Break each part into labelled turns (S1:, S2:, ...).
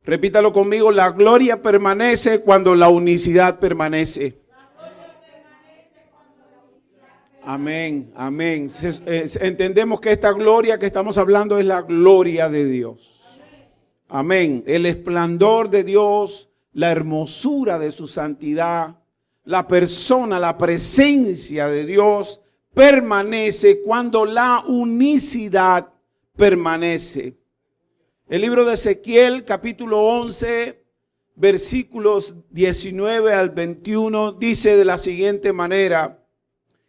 S1: Repítalo conmigo, la gloria permanece cuando la unicidad permanece. Amén, amén. Entendemos que esta gloria que estamos hablando es la gloria de Dios. Amén. El esplendor de Dios, la hermosura de su santidad, la persona, la presencia de Dios permanece cuando la unicidad permanece. El libro de Ezequiel, capítulo 11, versículos 19 al 21, dice de la siguiente manera: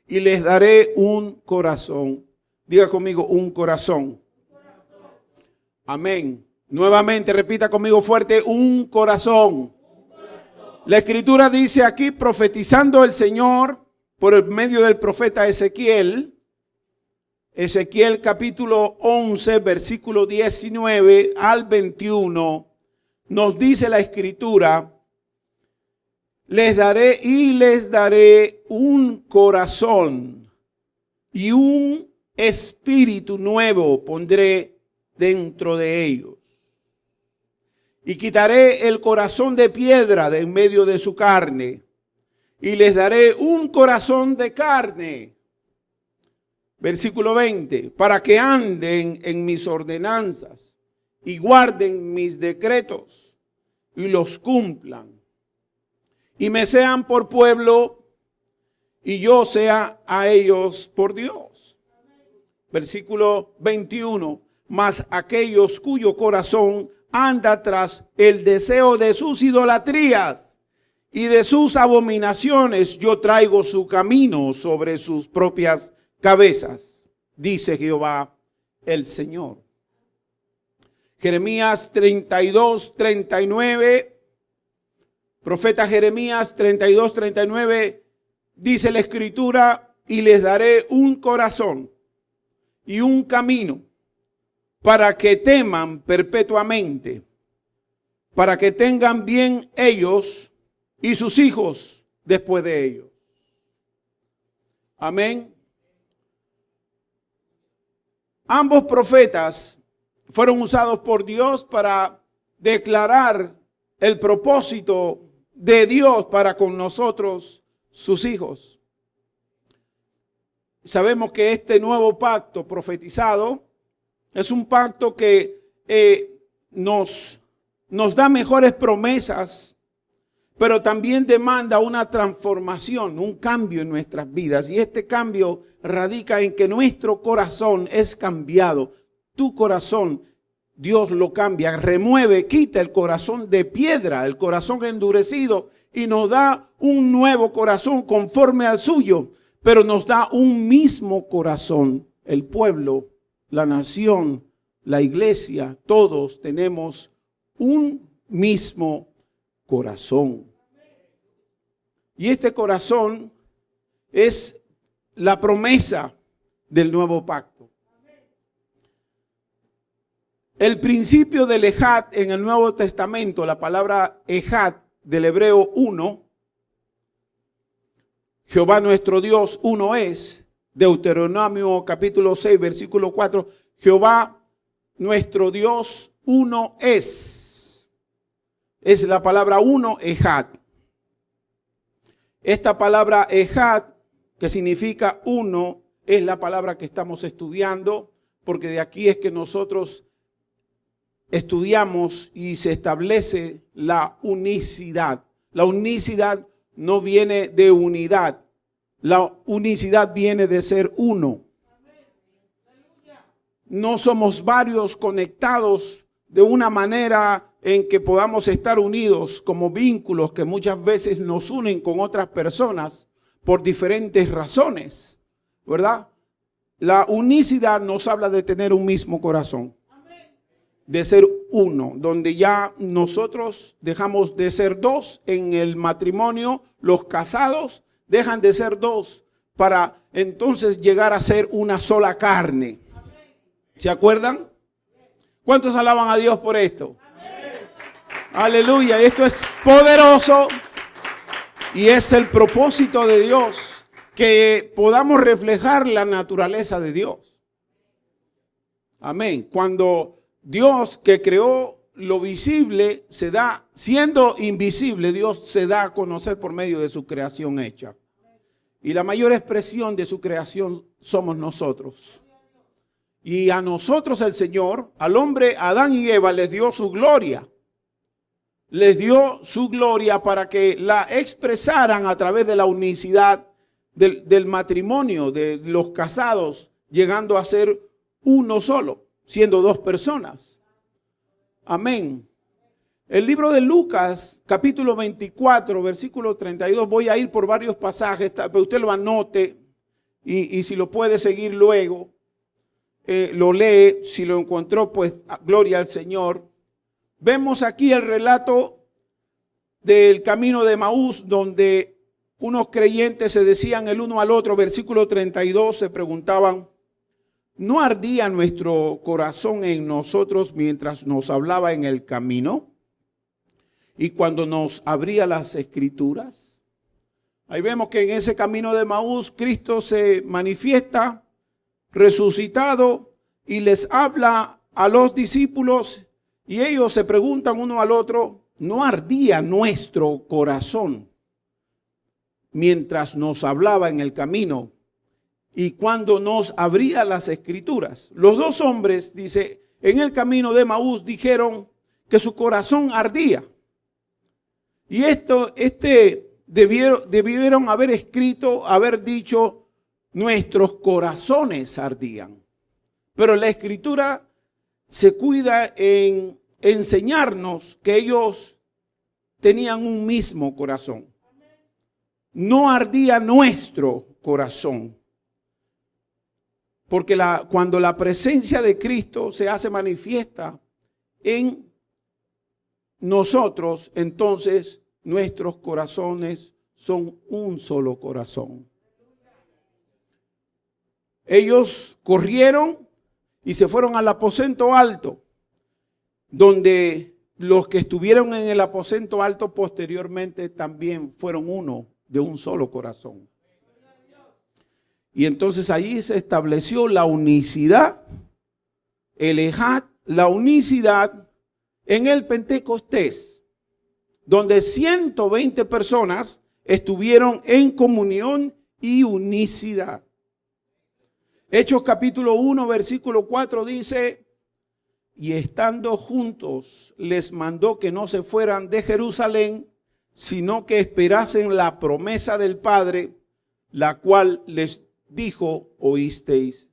S1: y les daré un corazón. Diga conmigo, un corazón. Amén. Nuevamente, repita conmigo fuerte, un corazón. La escritura dice aquí, profetizando el Señor por el medio del profeta Ezequiel. Ezequiel capítulo 11, versículo 19 al 21, nos dice la escritura: les daré un corazón y un espíritu nuevo pondré dentro de ellos. Y quitaré el corazón de piedra de en medio de su carne y les daré un corazón de carne. Versículo 20, para que anden en mis ordenanzas y guarden mis decretos y los cumplan. Y me sean por pueblo y yo sea a ellos por Dios. Versículo 21, mas aquellos cuyo corazón anda tras el deseo de sus idolatrías y de sus abominaciones, yo traigo su camino sobre sus propias cabezas, dice Jehová el Señor. Jeremías 32, 39. Profeta Jeremías 32, 39, dice la escritura: y les daré un corazón y un camino para que teman perpetuamente, para que tengan bien ellos y sus hijos después de ellos. Amén. Ambos profetas fueron usados por Dios para declarar el propósito de Dios para con nosotros, sus hijos. Sabemos que este nuevo pacto profetizado es un pacto que nos da mejores promesas, pero también demanda una transformación, un cambio en nuestras vidas. Y este cambio radica en que nuestro corazón es cambiado. Tu corazón, Dios lo cambia, remueve, quita el corazón de piedra, el corazón endurecido, y nos da un nuevo corazón conforme al suyo, pero nos da un mismo corazón. El pueblo, la nación, la iglesia, todos tenemos un mismo corazón. Y este corazón es la promesa del nuevo pacto. El principio del ejad en el Nuevo Testamento, la palabra ejad del hebreo uno, Jehová nuestro Dios uno es, Deuteronomio capítulo 6, versículo 4, Jehová nuestro Dios uno es la palabra uno, ejad. Esta palabra ejad, que significa uno, es la palabra que estamos estudiando, porque de aquí es que nosotros estudiamos y se establece la unicidad. La unicidad no viene de unidad. La unicidad viene de ser uno. No somos varios conectados de una manera en que podamos estar unidos como vínculos que muchas veces nos unen con otras personas por diferentes razones, ¿verdad? La unicidad nos habla de tener un mismo corazón, de ser uno, donde ya nosotros dejamos de ser dos en el matrimonio. Los casados dejan de ser dos para entonces llegar a ser una sola carne. ¿Se acuerdan? ¿Cuántos alaban a Dios por esto? Aleluya, esto es poderoso y es el propósito de Dios, que podamos reflejar la naturaleza de Dios. Amén. Cuando Dios, que creó lo visible se da, siendo invisible, Dios se da a conocer por medio de su creación hecha. Y la mayor expresión de su creación somos nosotros. Y a nosotros el Señor, al hombre Adán y Eva, les dio su gloria. Les dio su gloria para que la expresaran a través de la unicidad del matrimonio, de los casados, llegando a ser uno solo, siendo dos personas. Amén. El libro de Lucas, capítulo 24, versículo 32, voy a ir por varios pasajes, pero usted lo anote y si lo puede seguir luego, lo lee, si lo encontró, pues gloria al Señor. Vemos aquí el relato del camino de Emaús, donde unos creyentes se decían el uno al otro, versículo 32, se preguntaban, ¿no ardía nuestro corazón en nosotros mientras nos hablaba en el camino? Y cuando nos abría las escrituras. Ahí vemos que en ese camino de Emaús Cristo se manifiesta resucitado y les habla a los discípulos y ellos se preguntan uno al otro, ¿no ardía nuestro corazón mientras nos hablaba en el camino y cuando nos abría las escrituras? Los dos hombres, dice, en el camino de Emaús dijeron que su corazón ardía. Y debieron haber escrito, haber dicho, nuestros corazones ardían. Pero la escritura se cuida en enseñarnos que ellos tenían un mismo corazón. No ardía nuestro corazón. Porque cuando la presencia de Cristo se hace manifiesta en nosotros, entonces nuestros corazones son un solo corazón. Ellos corrieron y se fueron al aposento alto, donde los que estuvieron en el aposento alto posteriormente también fueron uno de un solo corazón. Y entonces allí se estableció la unicidad, el ejad, la unicidad en el Pentecostés, donde 120 personas estuvieron en comunión y unicidad. Hechos capítulo 1, versículo 4 dice, y estando juntos les mandó que no se fueran de Jerusalén, sino que esperasen la promesa del Padre, la cual les dijo, oísteis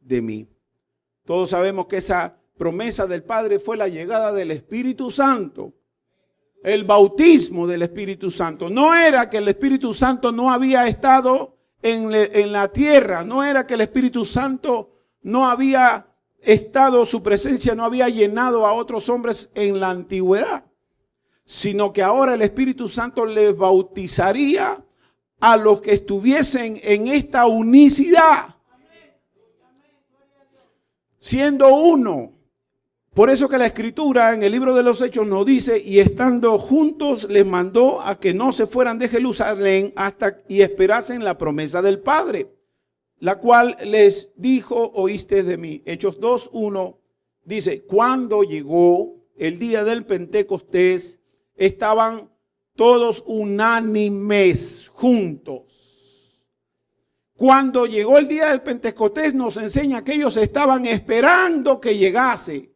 S1: de mí. Todos sabemos que esa promesa del Padre fue la llegada del Espíritu Santo, el bautismo del Espíritu Santo. No era que el Espíritu Santo no había estado en la tierra, no era que el Espíritu Santo no había estado, su presencia no había llenado a otros hombres en la antigüedad, sino que ahora el Espíritu Santo les bautizaría a los que estuviesen en esta unicidad, siendo uno. Por eso que la Escritura en el libro de los Hechos nos dice, y estando juntos les mandó a que no se fueran de Jerusalén y esperasen la promesa del Padre, la cual les dijo, oíste de mí. Hechos 2:1 dice, cuando llegó el día del Pentecostés, estaban todos unánimes juntos. Cuando llegó el día del Pentecostés nos enseña que ellos estaban esperando que llegase.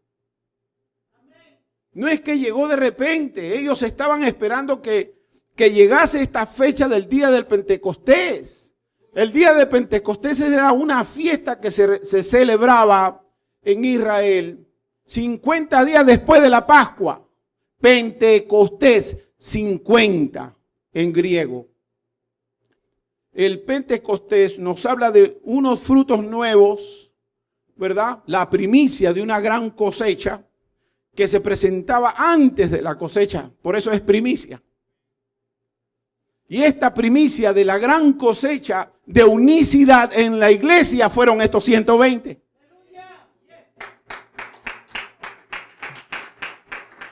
S1: No es que llegó de repente, ellos estaban esperando que llegase esta fecha del día del Pentecostés. El día de Pentecostés era una fiesta que se celebraba en Israel 50 días después de la Pascua. Pentecostés, 50 en griego. El Pentecostés nos habla de unos frutos nuevos, ¿verdad? La primicia de una gran cosecha que se presentaba antes de la cosecha, por eso es primicia. Y esta primicia de la gran cosecha de unicidad en la iglesia fueron estos 120.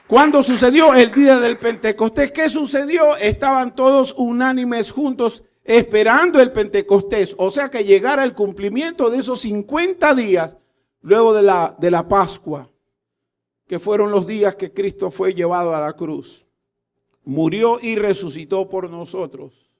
S1: ¿Cuándo sucedió el día del Pentecostés? ¿Qué sucedió? Estaban todos unánimes juntos esperando el Pentecostés, o sea que llegara el cumplimiento de esos 50 días luego de la Pascua, que fueron los días que Cristo fue llevado a la cruz. Murió y resucitó por nosotros.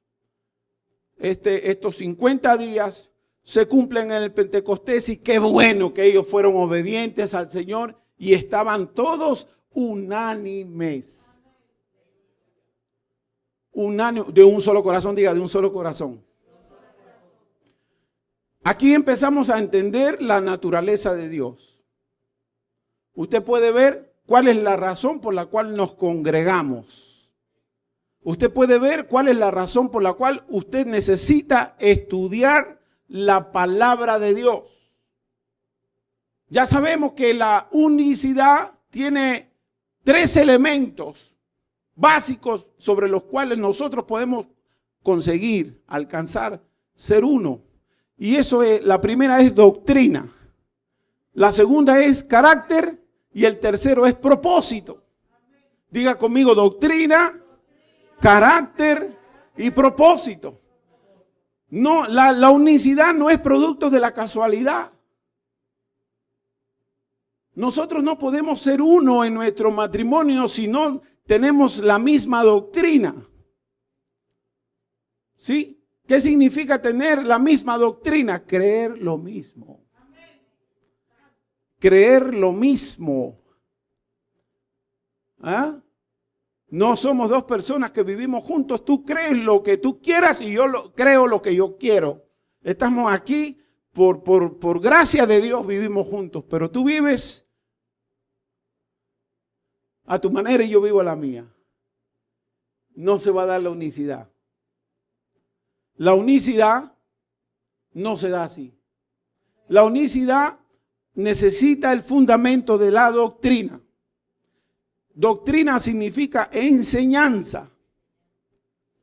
S1: Estos 50 días se cumplen en el Pentecostés y qué bueno que ellos fueron obedientes al Señor y estaban todos unánimes. De un solo corazón, diga, de un solo corazón. Aquí empezamos a entender la naturaleza de Dios. Usted puede ver cuál es la razón por la cual nos congregamos. Usted puede ver cuál es la razón por la cual usted necesita estudiar la palabra de Dios. Ya sabemos que la unicidad tiene 3 elementos básicos sobre los cuales nosotros podemos conseguir, alcanzar, ser uno. Y eso es, la primera es doctrina, la segunda es carácter y el tercero es propósito. Diga conmigo, doctrina, carácter y propósito. No, la unicidad no es producto de la casualidad. Nosotros no podemos ser uno en nuestro matrimonio si no tenemos la misma doctrina. ¿Sí? ¿Qué significa tener la misma doctrina? Creer lo mismo. Creer lo mismo. ¿Ah? No somos 2 personas que vivimos juntos. Tú crees lo que tú quieras y yo creo lo que yo quiero. Estamos aquí por gracia de Dios, vivimos juntos. Pero tú vives a tu manera y yo vivo a la mía. No se va a dar la unicidad. La unicidad no se da así. La unicidad necesita el fundamento de la doctrina. Doctrina significa enseñanza.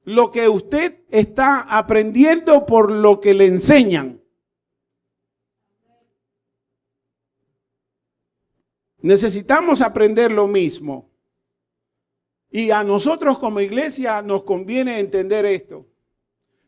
S1: Lo que usted está aprendiendo por lo que le enseñan. Necesitamos aprender lo mismo. Y a nosotros como iglesia nos conviene entender esto.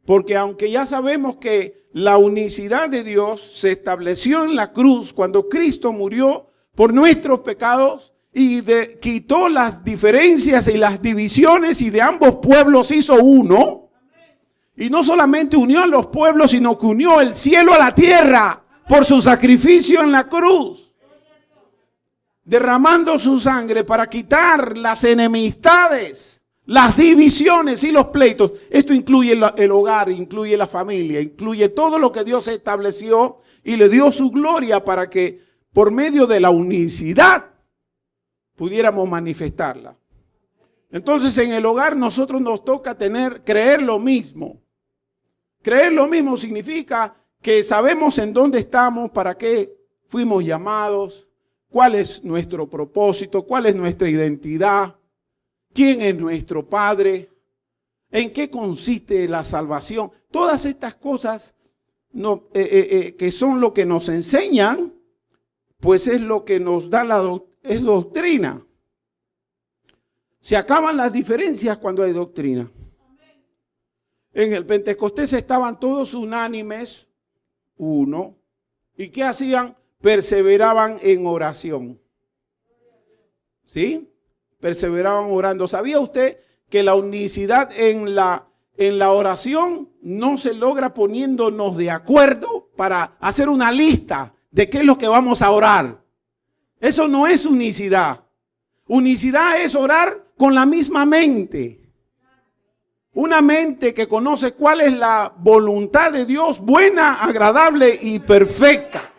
S1: Porque aunque ya sabemos que la unicidad de Dios se estableció en la cruz cuando Cristo murió por nuestros pecados y quitó las diferencias y las divisiones y de ambos pueblos hizo uno. Y no solamente unió a los pueblos, sino que unió el cielo a la tierra por su sacrificio en la cruz. Derramando su sangre para quitar las enemistades, las divisiones y los pleitos. Esto incluye el hogar, incluye la familia, incluye todo lo que Dios estableció y le dio su gloria para que por medio de la unicidad pudiéramos manifestarla. Entonces en el hogar nosotros nos toca creer lo mismo. Creer lo mismo significa que sabemos en dónde estamos, para qué fuimos llamados, cuál es nuestro propósito, cuál es nuestra identidad, quién es nuestro Padre, en qué consiste la salvación. Todas estas cosas que son lo que nos enseñan, pues es lo que nos da es doctrina. Se acaban las diferencias cuando hay doctrina. En el Pentecostés estaban todos unánimes, uno. ¿Y qué hacían? Perseveraban en oración. ¿Sí? Perseveraban orando. ¿Sabía usted que la unicidad en la oración no se logra poniéndonos de acuerdo para hacer una lista de qué es lo que vamos a orar? Eso no es unicidad. Unicidad es orar con la misma mente. Una mente que conoce cuál es la voluntad de Dios, buena, agradable y perfecta.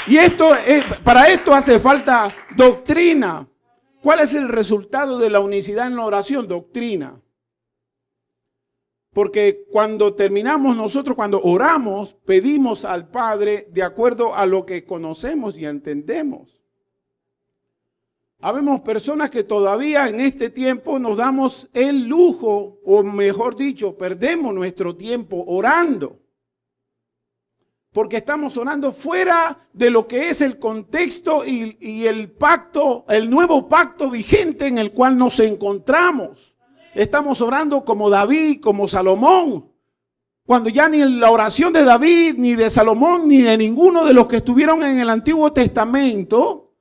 S1: Y para esto hace falta doctrina. ¿Cuál es el resultado de la unicidad en la oración? Doctrina. Porque cuando terminamos nosotros, cuando oramos, pedimos al Padre de acuerdo a lo que conocemos y entendemos. Habemos personas que todavía en este tiempo nos damos el lujo, o mejor dicho, perdemos nuestro tiempo orando. Porque estamos orando fuera de lo que es el contexto y el pacto, el nuevo pacto vigente en el cual nos encontramos. Estamos orando como David, como Salomón, Cuando ya ni la oración de David, ni de Salomón, ni de ninguno de los que estuvieron en el Antiguo Testamento,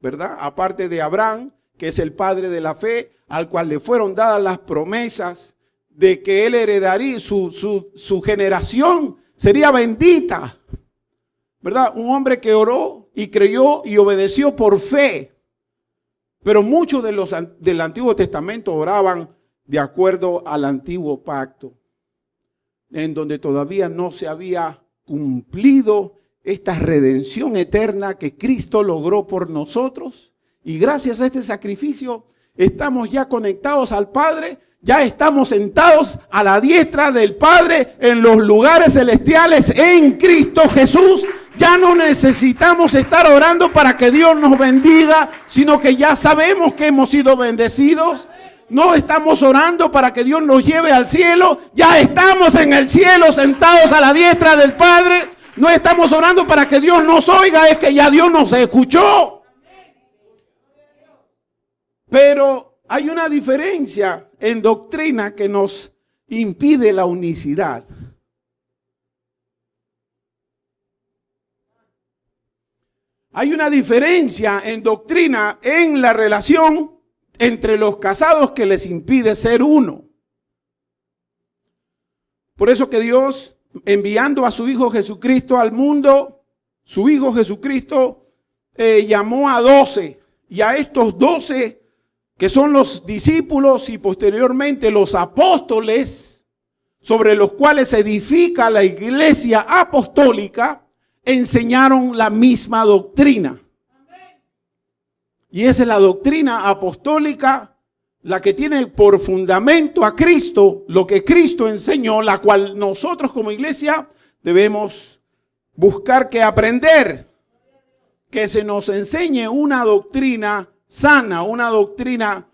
S1: ¿verdad? Aparte de Abraham, que es el padre de la fe, al cual le fueron dadas las promesas de que él heredaría, su generación sería bendita, ¿verdad? Un hombre que oró y creyó y obedeció por fe. Pero muchos de los del Antiguo Testamento oraban de acuerdo al antiguo pacto, en donde todavía no se había cumplido esta redención eterna que Cristo logró por nosotros. Y gracias a este sacrificio estamos ya conectados al Padre, ya estamos sentados a la diestra del Padre en los lugares celestiales en Cristo Jesús. Ya no necesitamos estar orando para que Dios nos bendiga, sino que ya sabemos que hemos sido bendecidos. No estamos orando para que Dios nos lleve al cielo. Ya estamos en el cielo sentados a la diestra del Padre. No estamos orando para que Dios nos oiga, es que ya Dios nos escuchó. Pero hay una diferencia en doctrina que nos impide la unicidad. Hay una diferencia en doctrina en la relación entre los casados que les impide ser uno. Por eso que Dios, enviando a su Hijo Jesucristo al mundo, su Hijo Jesucristo llamó a 12. Y a estos 12, que son los discípulos y posteriormente los apóstoles, sobre los cuales se edifica la iglesia apostólica, enseñaron la misma doctrina. Y esa es la doctrina apostólica, la que tiene por fundamento a Cristo, lo que Cristo enseñó, la cual nosotros como iglesia debemos buscar que aprender, que se nos enseñe una doctrina sana, una doctrina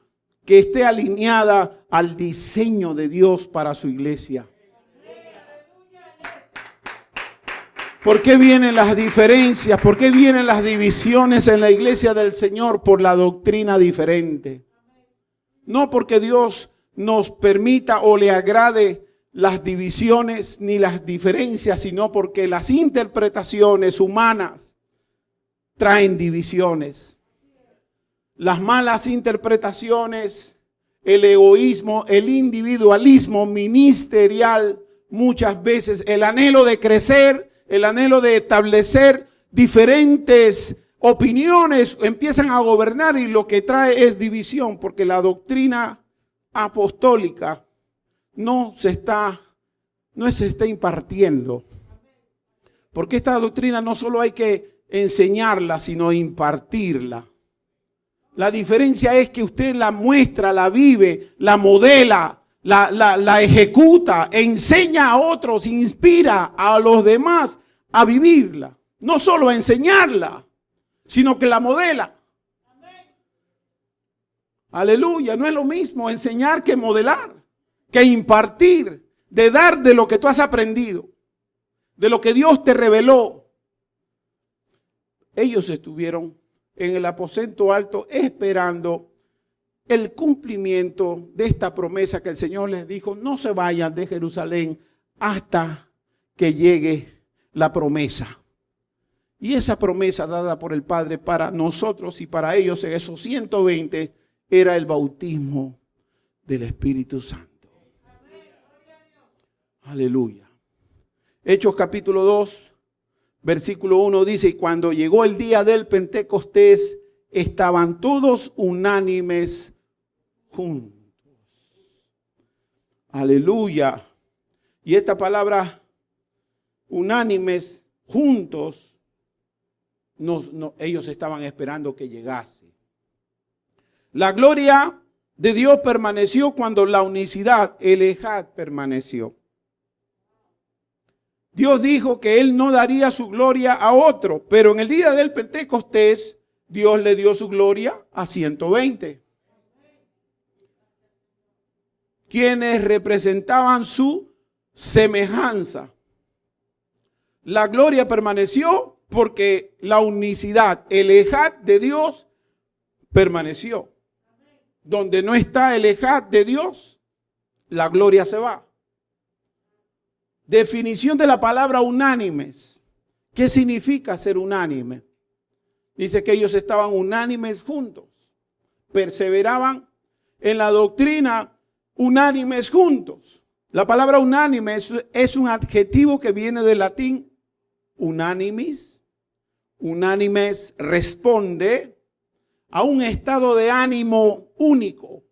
S1: que esté alineada al diseño de Dios para su iglesia. ¿Por qué vienen las diferencias? ¿Por qué vienen las divisiones en la iglesia del Señor? Por la doctrina diferente. No porque Dios nos permita o le agrade las divisiones ni las diferencias, sino porque las interpretaciones humanas traen divisiones. Las malas interpretaciones, el egoísmo, el individualismo ministerial, muchas veces el anhelo de crecer, el anhelo de establecer diferentes opiniones empiezan a gobernar, y lo que trae es división, porque la doctrina apostólica no se está impartiendo. Porque esta doctrina no solo hay que enseñarla, sino impartirla. La diferencia es que usted la muestra, la vive, la modela, la ejecuta, enseña a otros, inspira a los demás a vivirla. No solo a enseñarla, sino que la modela. Aleluya, no es lo mismo enseñar que modelar, que impartir, de dar de lo que tú has aprendido, de lo que Dios te reveló. Ellos estuvieron en el aposento alto esperando el cumplimiento de esta promesa que el Señor les dijo: no se vayan de Jerusalén hasta que llegue la promesa. Y esa promesa dada por el Padre para nosotros y para ellos en esos 120 era el bautismo del Espíritu Santo. Aleluya. Hechos capítulo 2, versículo 1 dice: y cuando llegó el día del Pentecostés, estaban todos unánimes juntos. Aleluya. Y esta palabra unánimes, juntos, ellos estaban esperando que llegase. La gloria de Dios permaneció cuando la unicidad, el ejad, permaneció. Dios dijo que Él no daría su gloria a otro, pero en el día del Pentecostés, Dios le dio su gloria a 120. Quienes representaban su semejanza. La gloria permaneció porque la unicidad, el ejad de Dios permaneció. Donde no está el ejad de Dios, la gloria se va. Definición de la palabra unánimes. ¿Qué significa ser unánime? Dice que ellos estaban unánimes juntos. Perseveraban en la doctrina unánimes juntos. La palabra unánime es un adjetivo que viene del latín unanimis. Unánimes responde a un estado de ánimo único,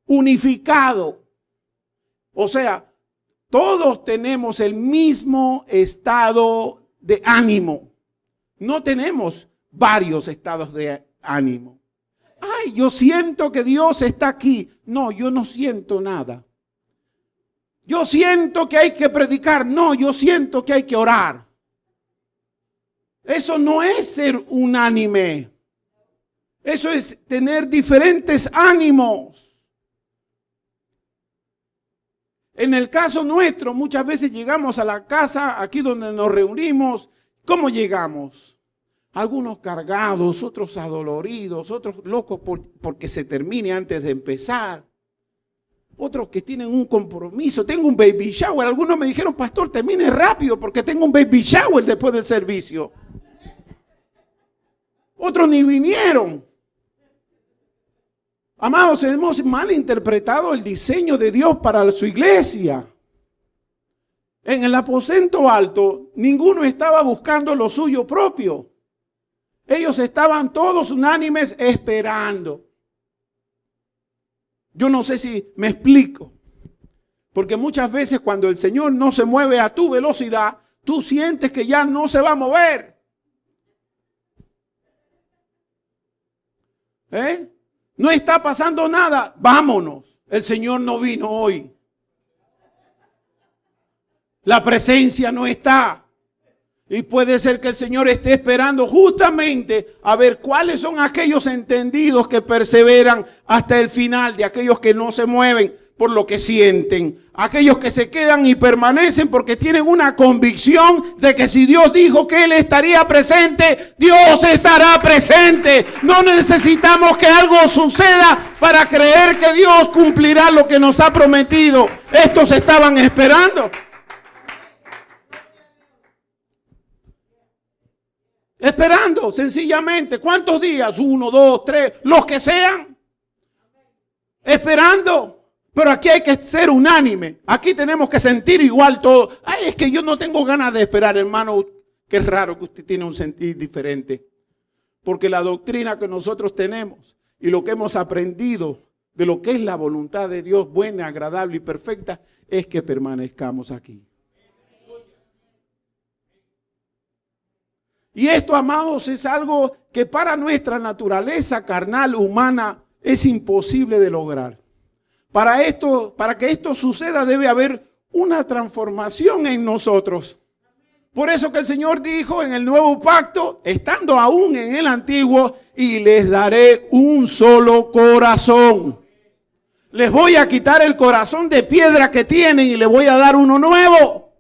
S1: unificado. O sea, todos tenemos el mismo estado de ánimo. No tenemos varios estados de ánimo. Ay, yo siento que Dios está aquí. No, yo no siento nada. Yo siento que hay que predicar. No, yo siento que hay que orar. Eso no es ser unánime. Eso es tener diferentes ánimos. En el caso nuestro, muchas veces llegamos a la casa, aquí donde nos reunimos. ¿Cómo llegamos? Algunos cargados, otros adoloridos, otros locos porque se termine antes de empezar. Otros que tienen un compromiso. Tengo un baby shower. Algunos me dijeron, pastor, termine rápido porque tengo un baby shower después del servicio. Otros ni vinieron. Amados, hemos malinterpretado el diseño de Dios para su iglesia. En el aposento alto, ninguno estaba buscando lo suyo propio. Ellos estaban todos unánimes esperando. Yo no sé si me explico. Porque muchas veces cuando el Señor no se mueve a tu velocidad, tú sientes que ya no se va a mover. No está pasando nada. Vámonos. El Señor no vino hoy. La presencia no está. Y puede ser que el Señor esté esperando justamente a ver cuáles son aquellos entendidos que perseveran hasta el final, de aquellos que no se mueven por lo que sienten, aquellos que se quedan y permanecen porque tienen una convicción de que si Dios dijo que Él estaría presente, Dios estará presente. No necesitamos que algo suceda para creer que Dios cumplirá lo que nos ha prometido. Estos estaban esperando. Esperando, sencillamente. ¿Cuántos días? 1, 2, 3, los que sean. Esperando. Pero aquí hay que ser unánime. Aquí tenemos que sentir igual todo. Ay, es que yo no tengo ganas de esperar, hermano. Qué raro que usted tiene un sentir diferente. Porque la doctrina que nosotros tenemos y lo que hemos aprendido de lo que es la voluntad de Dios buena, agradable y perfecta es que permanezcamos aquí. Y esto, amados, es algo que para nuestra naturaleza carnal, humana, es imposible de lograr. Para que esto suceda debe haber una transformación en nosotros. Por eso que el Señor dijo en el nuevo pacto, estando aún en el antiguo, y les daré un solo corazón. Les voy a quitar el corazón de piedra que tienen y les voy a dar uno nuevo.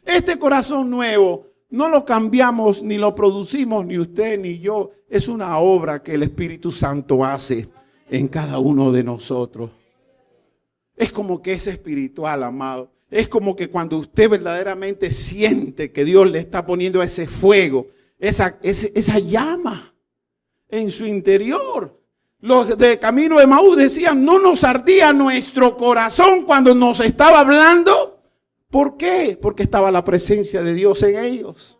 S1: Este corazón nuevo no lo cambiamos ni lo producimos ni usted ni yo. Es una obra que el Espíritu Santo hace en cada uno de nosotros. Es como que es espiritual, amado. Es como que cuando usted verdaderamente siente que Dios le está poniendo ese fuego, esa llama en su interior. Los de Camino de Maús decían, no nos ardía nuestro corazón cuando nos estaba hablando. ¿Por qué? Porque estaba la presencia de Dios en ellos.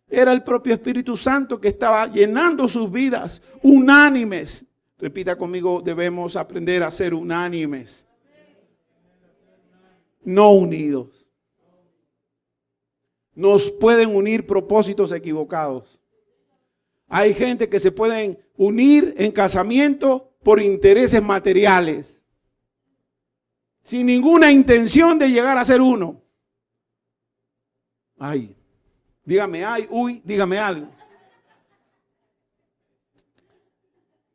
S1: Era el propio Espíritu Santo que estaba llenando sus vidas unánimes. Repita conmigo, debemos aprender a ser unánimes. No unidos. Nos pueden unir propósitos equivocados. Hay gente que se pueden unir en casamiento por intereses materiales, sin ninguna intención de llegar a ser uno. Ay, dígame ay, uy, dígame algo.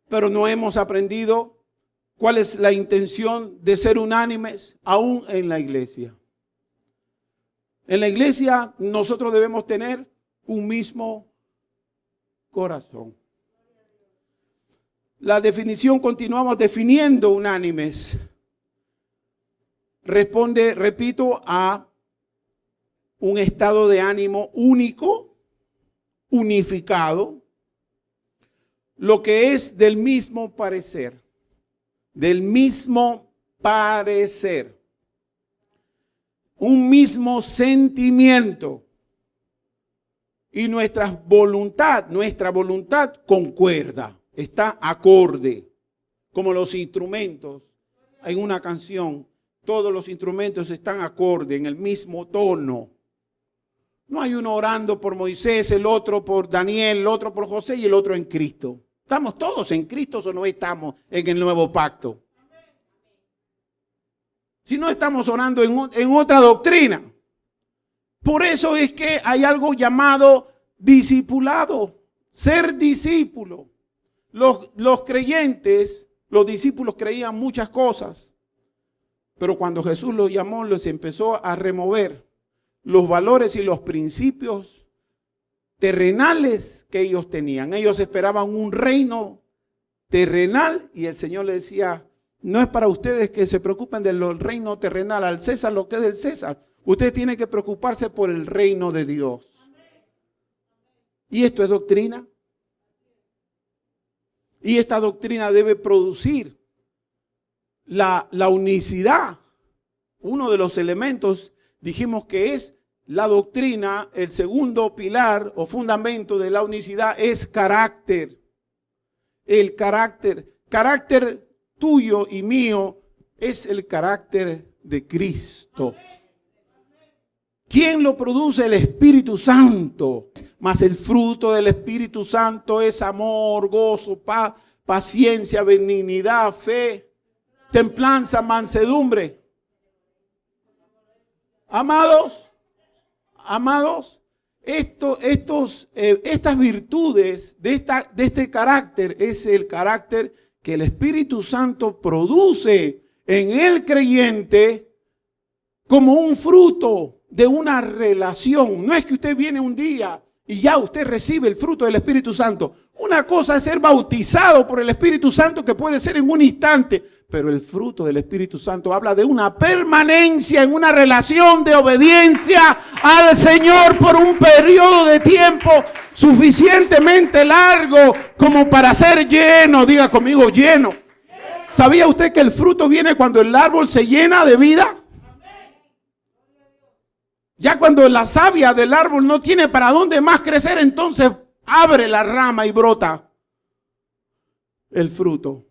S1: Pero no hemos aprendido cuál es la intención de ser unánimes aún en la iglesia. En la iglesia nosotros debemos tener un mismo corazón. La definición, continuamos definiendo unánimes. responde, repito, a un estado de ánimo único, unificado, lo que es del mismo parecer, del mismo parecer, un mismo sentimiento. Y nuestra voluntad concuerda, está acorde, como los instrumentos. En una canción, todos los instrumentos están acorde, en el mismo tono. No hay uno orando por Moisés, el otro por Daniel, el otro por José y el otro en Cristo. ¿Estamos todos en Cristo o no estamos en el nuevo pacto? Si no, estamos orando en otra doctrina. Por eso es que hay algo llamado discipulado, ser discípulo. Los creyentes, los discípulos creían muchas cosas, pero cuando Jesús los llamó, les empezó a remover los valores y los principios terrenales que ellos tenían. Ellos esperaban un reino terrenal y el Señor les decía, no es para ustedes que se preocupen del reino terrenal, al César lo que es del César. Usted tiene que preocuparse por el reino de Dios. ¿Y esto es doctrina? Y esta doctrina debe producir la unicidad. Uno de los elementos, dijimos que es la doctrina, el segundo pilar o fundamento de la unicidad es carácter. El carácter tuyo y mío es el carácter de Cristo. ¿Quién lo produce? El Espíritu Santo. Mas el fruto del Espíritu Santo es amor, gozo, paz, paciencia, benignidad, fe, templanza, mansedumbre. Amados, estas virtudes de este carácter es el carácter que el Espíritu Santo produce en el creyente como un fruto de una relación. No es que usted viene un día y ya usted recibe el fruto del Espíritu Santo. Una cosa es ser bautizado por el Espíritu Santo, que puede ser en un instante, pero el fruto del Espíritu Santo habla de una permanencia en una relación de obediencia al Señor por un periodo de tiempo suficientemente largo como para ser lleno. Diga conmigo, lleno. ¿Sabía usted que el fruto viene cuando el árbol se llena de vida? Ya cuando la savia del árbol no tiene para dónde más crecer, entonces abre la rama y brota el fruto.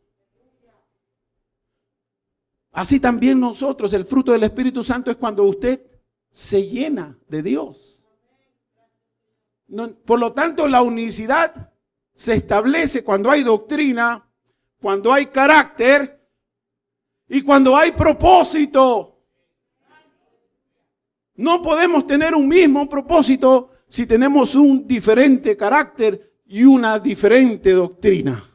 S1: Así también nosotros, el fruto del Espíritu Santo es cuando usted se llena de Dios. Por lo tanto, la unicidad se establece cuando hay doctrina, cuando hay carácter y cuando hay propósito. No podemos tener un mismo propósito si tenemos un diferente carácter y una diferente doctrina.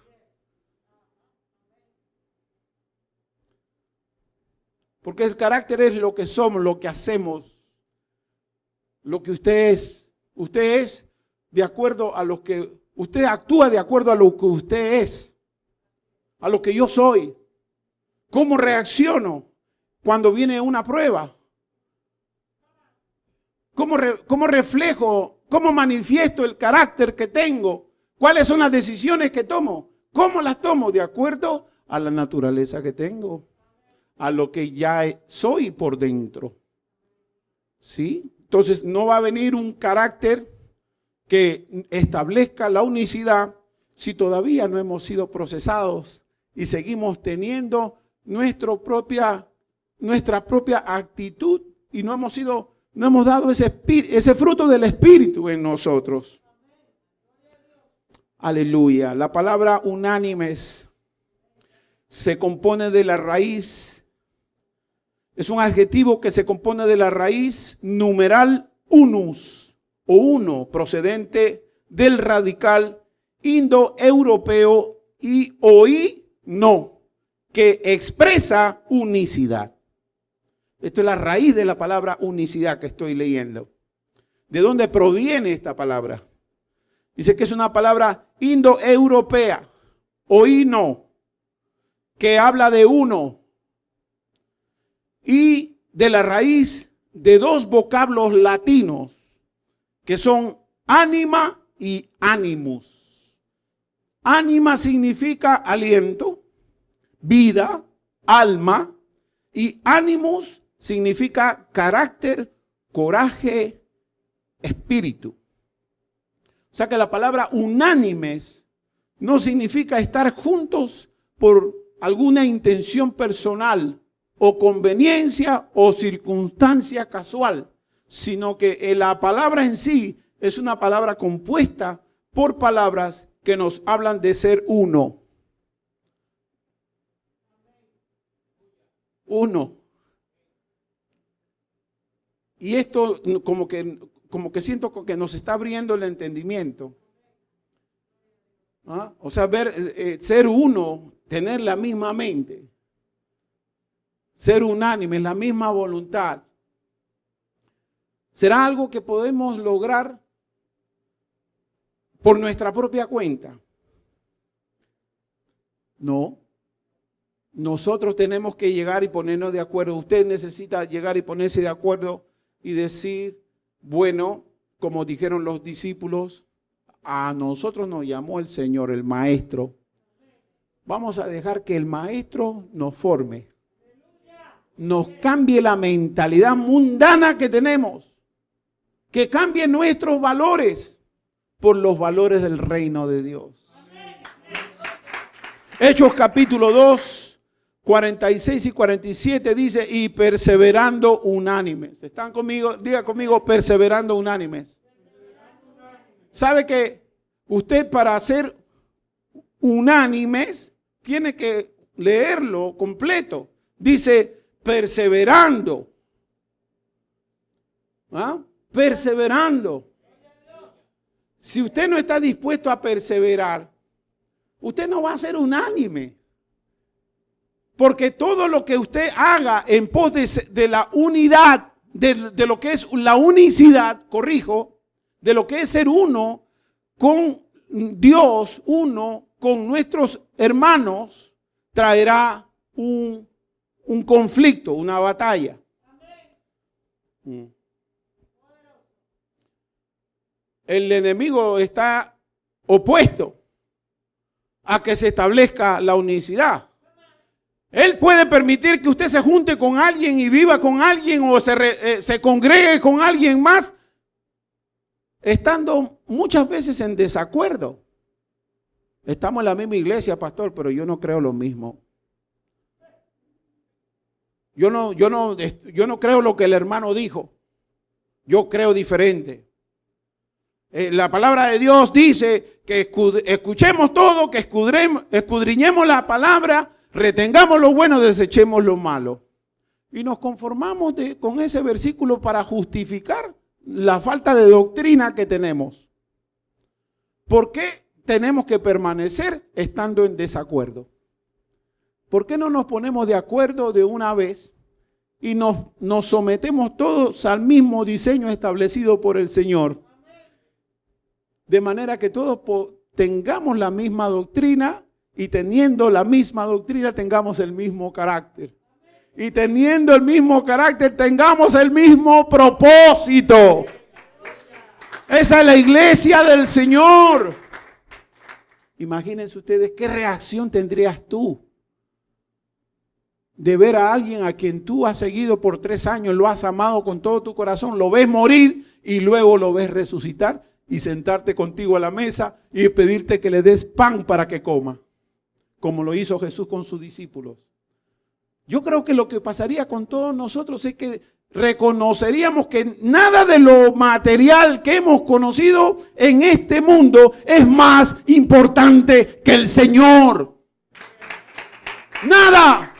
S1: Porque el carácter es lo que somos, lo que hacemos, lo que usted es. Usted es de acuerdo a lo que, usted actúa de acuerdo a lo que usted es, a lo que yo soy. ¿Cómo reacciono cuando viene una prueba? ¿Cómo reflejo, cómo manifiesto el carácter que tengo? ¿Cuáles son las decisiones que tomo? ¿Cómo las tomo? De acuerdo a la naturaleza que tengo, a lo que ya soy por dentro. ¿Sí? Entonces no va a venir un carácter que establezca la unicidad si todavía no hemos sido procesados y seguimos teniendo nuestra propia actitud y no hemos dado ese fruto del Espíritu en nosotros. Aleluya. La palabra unánimes se compone de la raíz. Es un adjetivo que se compone de la raíz numeral unus o uno, procedente del radical indoeuropeo y oíno, que expresa unicidad. Esto es la raíz de la palabra unicidad que estoy leyendo. ¿De dónde proviene esta palabra? Dice que es una palabra indoeuropea, oíno, que habla de uno. y de la raíz de dos vocablos latinos que son ánima y animus. Ánima significa aliento, vida, alma, y animus significa carácter, coraje, espíritu. O sea que la palabra unánimes no significa estar juntos por alguna intención personal o conveniencia o circunstancia casual, sino que la palabra en sí es una palabra compuesta por palabras que nos hablan de ser uno. Uno. Y esto como que siento que nos está abriendo el entendimiento. ¿Ah? O sea, ser uno, tener la misma mente, ser unánime, la misma voluntad. ¿Será algo que podemos lograr por nuestra propia cuenta? No. Nosotros tenemos que llegar y ponernos de acuerdo. Usted necesita llegar y ponerse de acuerdo y decir, bueno, como dijeron los discípulos, a nosotros nos llamó el Señor, el Maestro. Vamos a dejar que el Maestro nos forme, nos cambie la mentalidad mundana que tenemos, que cambie nuestros valores por los valores del reino de Dios. Hechos capítulo 2. 46 y 47 dice, y perseverando unánimes. ¿Están conmigo? Diga conmigo, perseverando unánimes. ¿Sabe que usted para ser unánimes tiene que leerlo completo? Dice, perseverando. ¿Ah? Perseverando. Si usted no está dispuesto a perseverar, usted no va a ser unánime. Porque todo lo que usted haga en pos de la unidad, de lo que es la unicidad, corrijo, de lo que es ser uno con Dios, uno con nuestros hermanos, traerá un conflicto, una batalla. El enemigo está opuesto a que se establezca la unicidad. Él puede permitir que usted se junte con alguien y viva con alguien o se congregue con alguien más, estando muchas veces en desacuerdo. Estamos en la misma iglesia, pastor, pero yo no creo lo mismo. Yo no creo lo que el hermano dijo. Yo creo diferente. La palabra de Dios dice que escuchemos todo, que escudriñemos la palabra, retengamos lo bueno, desechemos lo malo. Y nos conformamos con ese versículo para justificar la falta de doctrina que tenemos. ¿Por qué tenemos que permanecer estando en desacuerdo? ¿Por qué no nos ponemos de acuerdo de una vez y nos sometemos todos al mismo diseño establecido por el Señor? De manera que todos tengamos la misma doctrina y teniendo la misma doctrina tengamos el mismo carácter. Y teniendo el mismo carácter tengamos el mismo propósito. Esa es la iglesia del Señor. Imagínense ustedes qué reacción tendrías tú de ver a alguien a quien tú has seguido por 3 años, lo has amado con todo tu corazón, lo ves morir y luego lo ves resucitar y sentarte contigo a la mesa y pedirte que le des pan para que coma, como lo hizo Jesús con sus discípulos. Yo creo que lo que pasaría con todos nosotros es que reconoceríamos que nada de lo material que hemos conocido en este mundo es más importante que el Señor. Nada.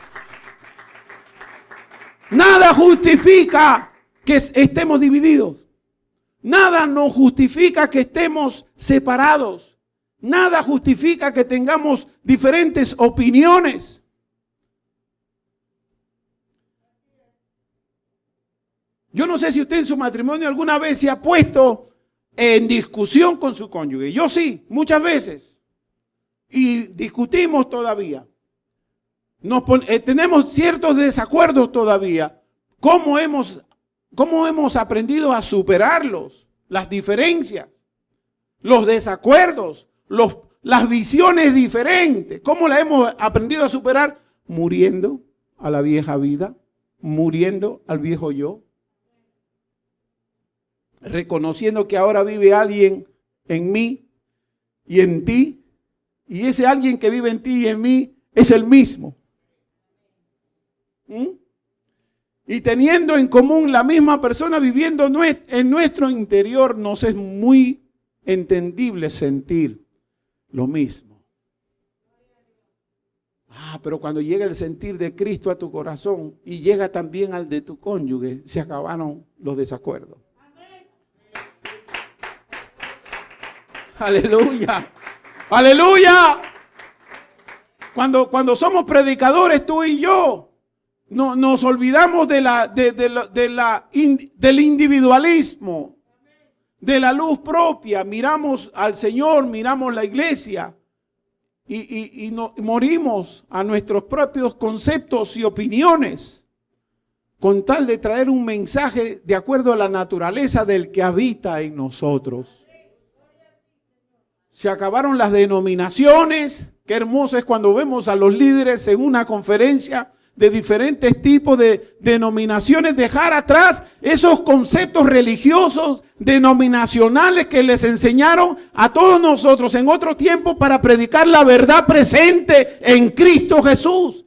S1: Nada justifica que estemos divididos. Nada nos justifica que estemos separados. Nada justifica que tengamos diferentes opiniones. Yo no sé si usted en su matrimonio alguna vez se ha puesto en discusión con su cónyuge. Yo sí, muchas veces. Y discutimos todavía. Tenemos ciertos desacuerdos todavía. ¿Cómo hemos aprendido a superarlos? Las diferencias, los desacuerdos, las visiones diferentes. ¿Cómo la hemos aprendido a superar? Muriendo a la vieja vida, muriendo al viejo yo. Reconociendo que ahora vive alguien en mí y en ti. Y ese alguien que vive en ti y en mí es el mismo. Y teniendo en común la misma persona viviendo en nuestro interior, nos es muy entendible sentir lo mismo. Pero cuando llega el sentir de Cristo a tu corazón y llega también al de tu cónyuge, se acabaron los desacuerdos. Aleluya, aleluya. Cuando somos predicadores, tú y yo, no, nos olvidamos del individualismo, de la luz propia. Miramos al Señor, miramos la iglesia y morimos a nuestros propios conceptos y opiniones con tal de traer un mensaje de acuerdo a la naturaleza del que habita en nosotros. Se acabaron las denominaciones. Qué hermoso es cuando vemos a los líderes en una conferencia de diferentes tipos de denominaciones, dejar atrás esos conceptos religiosos denominacionales que les enseñaron a todos nosotros en otro tiempo para predicar la verdad presente en Cristo Jesús.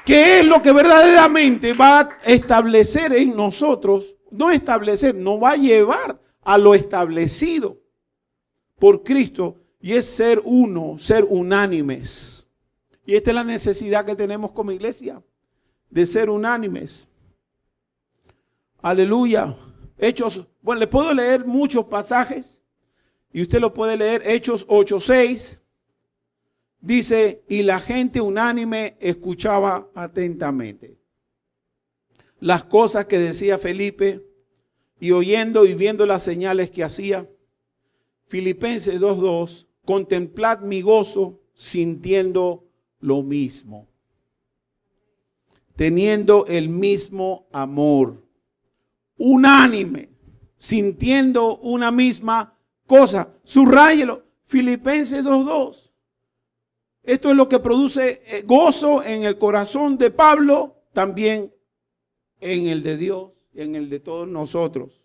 S1: ¿Qué es lo que verdaderamente va a establecer en nosotros? No va a llevar a lo establecido por Cristo, y es ser uno, ser unánimes. Y esta es la necesidad que tenemos como iglesia, de ser unánimes. Aleluya. Hechos, bueno, le puedo leer muchos pasajes y usted lo puede leer. Hechos 8:6 dice, y la gente unánime escuchaba atentamente las cosas que decía Felipe, y oyendo y viendo las señales que hacía. Filipenses 2:2, contemplad mi gozo sintiendo lo mismo, teniendo el mismo amor, unánime, sintiendo una misma cosa. Subráyelo, Filipenses 2:2. Esto es lo que produce gozo en el corazón de Pablo, también en el de Dios, en el de todos nosotros.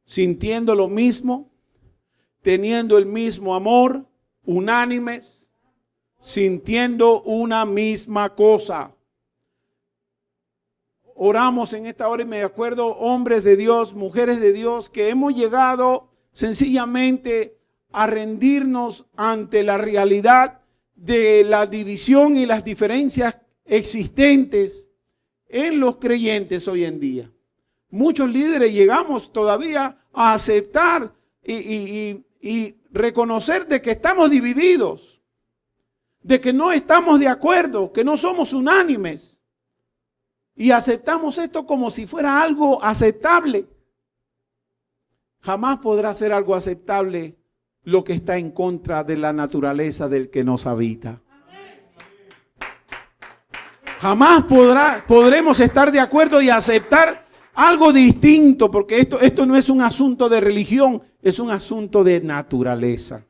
S1: Sintiendo lo mismo, teniendo el mismo amor, unánimes, sintiendo una misma cosa. Oramos en esta hora y me acuerdo, hombres de Dios, mujeres de Dios, que hemos llegado sencillamente a rendirnos ante la realidad de la división y las diferencias existentes en los creyentes hoy en día. Muchos líderes llegamos todavía a aceptar y reconocer de que estamos divididos, de que no estamos de acuerdo, que no somos unánimes. Y aceptamos esto como si fuera algo aceptable. Jamás podrá ser algo aceptable lo que está en contra de la naturaleza del que nos habita. Jamás podremos estar de acuerdo y aceptar algo distinto, porque esto no es un asunto de religión, es un asunto de naturaleza.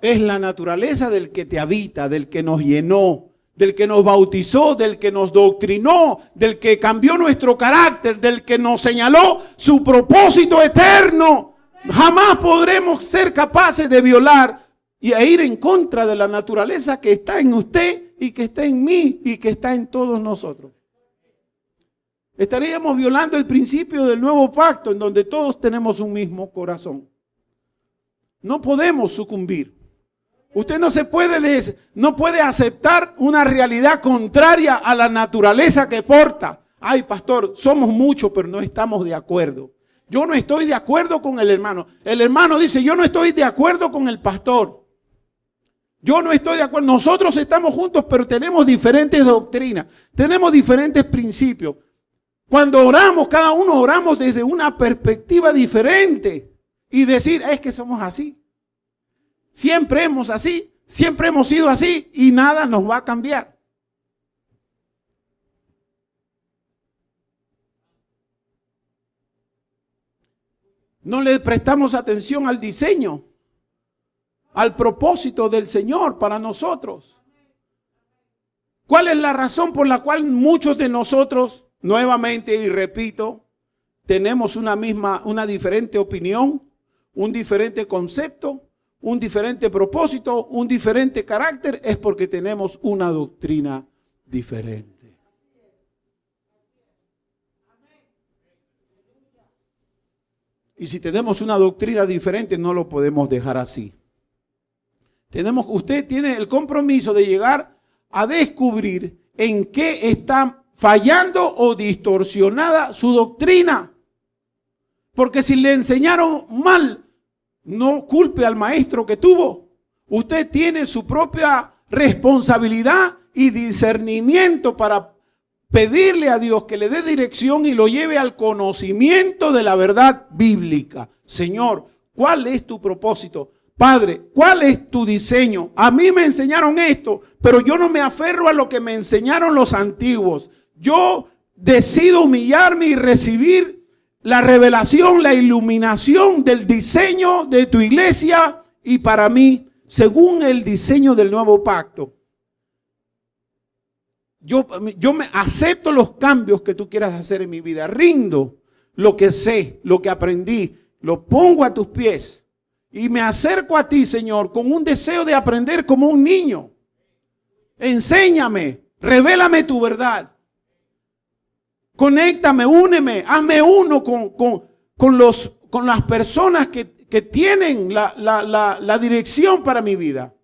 S1: Es la naturaleza del que te habita, del que nos llenó, del que nos bautizó, del que nos doctrinó, del que cambió nuestro carácter, del que nos señaló su propósito eterno. Jamás podremos ser capaces de violar e ir en contra de la naturaleza que está en usted y que está en mí y que está en todos nosotros. Estaríamos violando el principio del nuevo pacto, en donde todos tenemos un mismo corazón. No podemos sucumbir. Usted no puede aceptar una realidad contraria a la naturaleza que porta. Ay, pastor, somos muchos, pero no estamos de acuerdo. Yo no estoy de acuerdo con el hermano. El hermano dice, yo no estoy de acuerdo con el pastor. Yo no estoy de acuerdo. Nosotros estamos juntos, pero tenemos diferentes doctrinas. Tenemos diferentes principios. Cuando oramos, cada uno oramos desde una perspectiva diferente. Y decir, es que somos así. Siempre hemos sido así y nada nos va a cambiar. No le prestamos atención al diseño, al propósito del Señor para nosotros. ¿Cuál es la razón por la cual muchos de nosotros, nuevamente y repito, tenemos una diferente opinión, un diferente concepto, un diferente propósito, un diferente carácter? Es porque tenemos una doctrina diferente. Y si tenemos una doctrina diferente, no lo podemos dejar así. Usted tiene el compromiso de llegar a descubrir en qué está fallando o distorsionada su doctrina. Porque si le enseñaron mal, no culpe al maestro que tuvo. Usted tiene su propia responsabilidad y discernimiento para pedirle a Dios que le dé dirección y lo lleve al conocimiento de la verdad bíblica. Señor, ¿cuál es tu propósito? Padre, ¿cuál es tu diseño? A mí me enseñaron esto, pero yo no me aferro a lo que me enseñaron los antiguos. Yo decido humillarme y recibir la revelación, la iluminación del diseño de tu iglesia y para mí, según el diseño del nuevo pacto. Yo me acepto los cambios que tú quieras hacer en mi vida. Rindo lo que sé, lo que aprendí, lo pongo a tus pies y me acerco a ti, Señor, con un deseo de aprender como un niño. Enséñame, revélame tu verdad. Conéctame, úneme, hazme uno con las personas que tienen la dirección para mi vida.